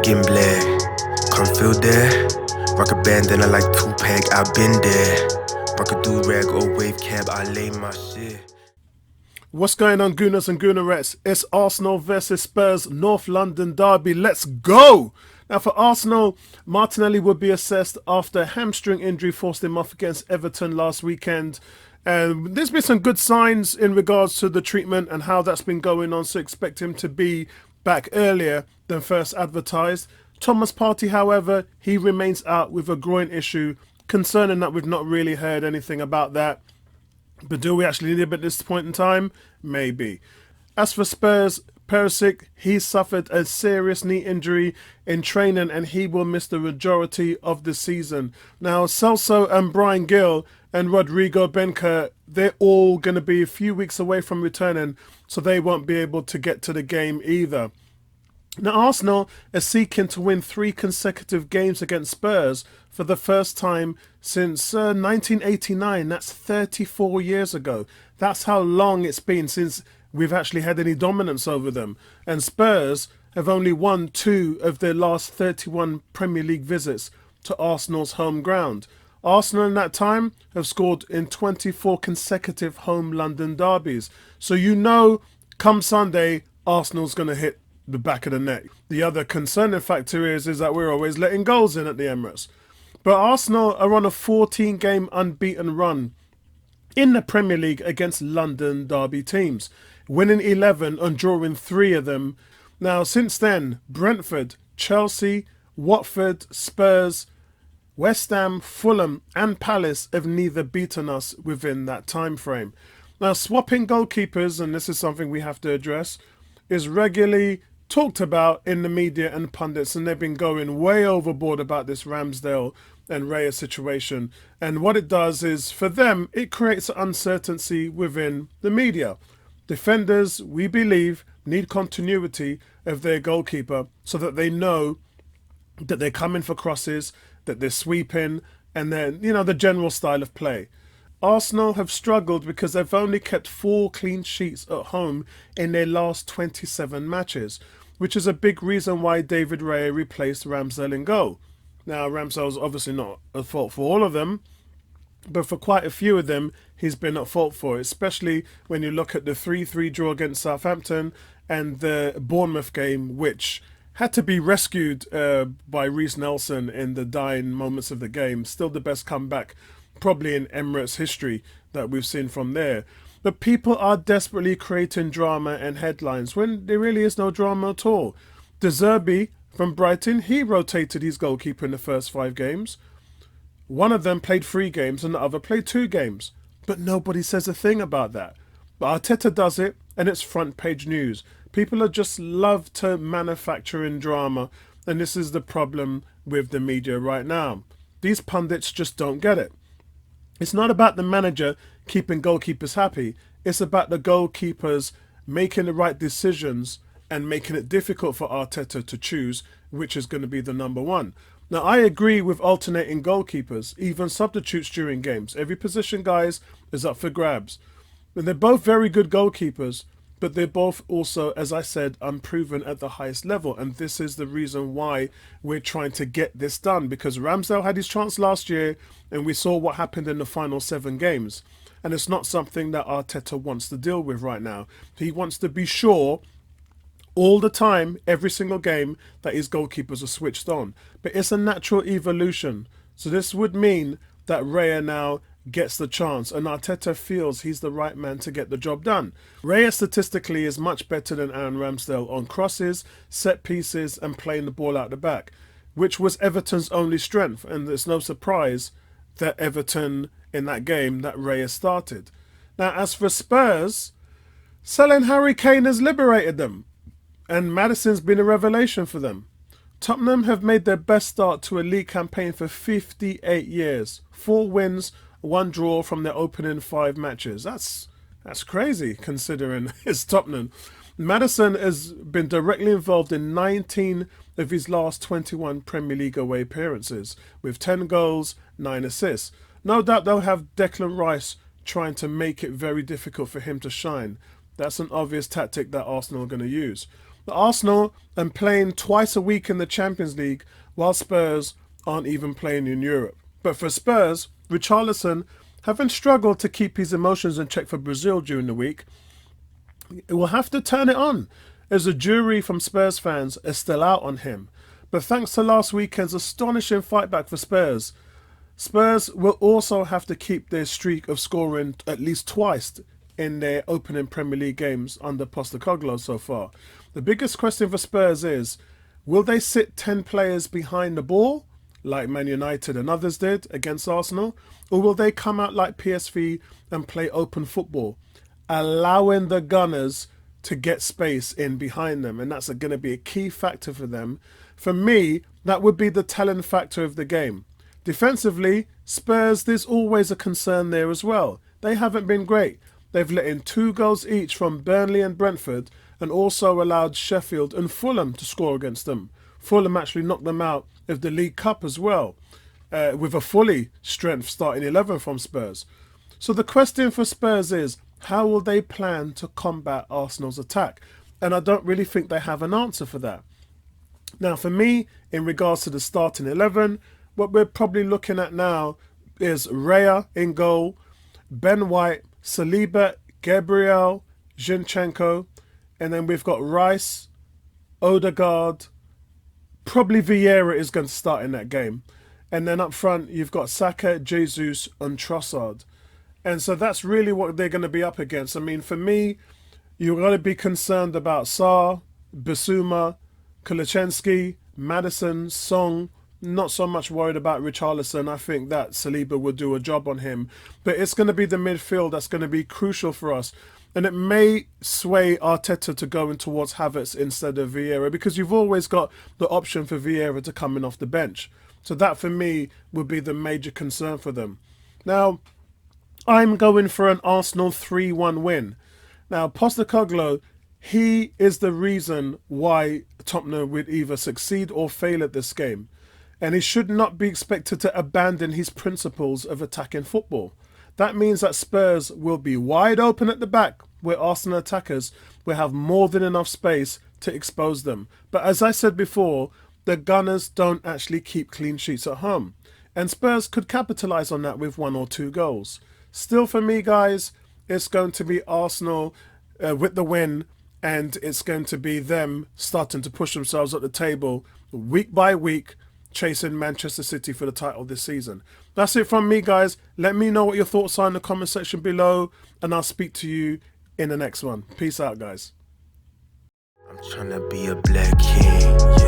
Gimble, come feel there. Rock a bandana like Tupac, I've been there. Rock a do-rag or wave cab, I lay my shit. What's going on, Gooners and Goonerettes? It's Arsenal versus Spurs North London derby. Let's go! Now, for Arsenal, Martinelli would be assessed after a hamstring injury forced him off against Everton last weekend. And there's been some good signs in regards to the treatment and how that's been going on, so expect him to be back earlier than first advertised. Thomas Partey, however, he remains out with a groin issue. Concerning that we've not really heard anything about that. But do we actually need him at this point in time? Maybe. As for Spurs, Perisic, he suffered a serious knee injury in training and he will miss the majority of the season. Now, Celso and Brian Gill and Rodrigo Benker, they're all going to be a few weeks away from returning, so they won't be able to get to the game either. Now, Arsenal are seeking to win 3 consecutive games against Spurs for the first time since 1989. That's 34 years ago. That's how long it's been since we've actually had any dominance over them. And Spurs have only won 2 of their last 31 Premier League visits to Arsenal's home ground. Arsenal in that time have scored in 24 consecutive home London derbies. So you know, come Sunday, Arsenal's going to hit the back of the net. The other concerning factor is that we're always letting goals in at the Emirates. But Arsenal are on a 14-game unbeaten run in the Premier League against London derby teams, winning 11 and drawing 3 of them. Now, since then, Brentford, Chelsea, Watford, Spurs, West Ham, Fulham and Palace have neither beaten us within that time frame. Now, swapping goalkeepers, and this is something we have to address, is regularly talked about in the media and pundits, and they've been going way overboard about this Ramsdale and Raya situation. And what it does is, for them, it creates uncertainty within the media. Defenders, we believe, need continuity of their goalkeeper so that they know that they're coming for crosses, that they're sweeping, and then, the general style of play. Arsenal have struggled because they've only kept 4 clean sheets at home in their last 27 matches, which is a big reason why David Raya replaced Ramsdale in goal. Now, Ramsdale's obviously not at fault for all of them, but for quite a few of them, he's been at fault for it, especially when you look at the 3-3 draw against Southampton and the Bournemouth game, which had to be rescued by Reece Nelson in the dying moments of the game. Still the best comeback probably in Emirates history that we've seen from there. But people are desperately creating drama and headlines when there really is no drama at all. De Zerbi from Brighton, he rotated his goalkeeper in the first 5 games. One of them played 3 games and the other played 2 games. But nobody says a thing about that. But Arteta does it and it's front page news. People are just love to manufacture in drama, and this is the problem with the media right now. These pundits just don't get it. It's not about the manager keeping goalkeepers happy. It's about the goalkeepers making the right decisions and making it difficult for Arteta to choose which is going to be the number one. Now, I agree with alternating goalkeepers, even substitutes during games. Every position, guys, is up for grabs. And they're both very good goalkeepers, but they're both also, as I said, unproven at the highest level. And this is the reason why we're trying to get this done, because Ramsdale had his chance last year and we saw what happened in the final 7 games. And it's not something that Arteta wants to deal with right now. He wants to be sure all the time, every single game, that his goalkeepers are switched on. But it's a natural evolution. So this would mean that Raya now gets the chance, and Arteta feels he's the right man to get the job done. Raya statistically is much better than Aaron Ramsdale on crosses, set pieces and playing the ball out the back, which was Everton's only strength, and it's no surprise that Everton in that game that Raya started. Now, as for Spurs, selling Harry Kane has liberated them, and Maddison's been a revelation for them. Tottenham have made their best start to a league campaign for 58 years. 4 wins, 1 draw from their opening 5 matches. That's crazy considering it's Tottenham. Maddison has been directly involved in 19 of his last 21 Premier League away appearances, with 10 goals, 9 assists. No doubt they'll have Declan Rice trying to make it very difficult for him to shine. That's an obvious tactic that Arsenal are going to use. But Arsenal are playing twice a week in the Champions League, while Spurs aren't even playing in Europe. But for Spurs, Richarlison, having struggled to keep his emotions in check for Brazil during the week, it will have to turn it on, as the jury from Spurs fans is still out on him. But thanks to last weekend's astonishing fight back for Spurs, Spurs will also have to keep their streak of scoring at least twice in their opening Premier League games under Postecoglou so far. The biggest question for Spurs is, will they sit 10 players behind the ball, like Man United and others did against Arsenal, or will they come out like PSV and play open football, allowing the Gunners to get space in behind them? And that's going to be a key factor for them. For me, that would be the telling factor of the game. Defensively, Spurs, there's always a concern there as well. They haven't been great. They've let in 2 goals each from Burnley and Brentford, and also allowed Sheffield and Fulham to score against them. Fulham actually knocked them out of the League Cup as well, with a fully strength starting 11 from Spurs. So the question for Spurs is, how will they plan to combat Arsenal's attack? And I don't really think they have an answer for that. Now, for me, in regards to the starting 11, what we're probably looking at now is Raya in goal, Ben White, Saliba, Gabriel, Zinchenko, and then we've got Rice, Odegaard, probably Vieira is going to start in that game. And then up front, you've got Saka, Jesus, and Trossard. And so that's really what they're going to be up against. I mean, for me, you're going to be concerned about Sarr, Bissouma, Kulusevski, Maddison, Song. Not so much worried about Richarlison. I think that Saliba will do a job on him. But it's going to be the midfield that's going to be crucial for us. And it may sway Arteta to going towards Havertz instead of Vieira, because you've always got the option for Vieira to come in off the bench. So that, for me, would be the major concern for them. Now, I'm going for an Arsenal 3-1 win. Now, Postecoglou, he is the reason why Tottenham would either succeed or fail at this game. And he should not be expected to abandon his principles of attacking football. That means that Spurs will be wide open at the back, where Arsenal attackers will have more than enough space to expose them. But as I said before, the Gunners don't actually keep clean sheets at home. And Spurs could capitalise on that with 1 or 2 goals. Still, for me, guys, it's going to be Arsenal with the win, and it's going to be them starting to push themselves at the table week by week, chasing Manchester City for the title this season. That's it from me, guys. Let me know what your thoughts are in the comment section below, and I'll speak to you in the next one. Peace out, guys. I'm tryna be a black king, yeah.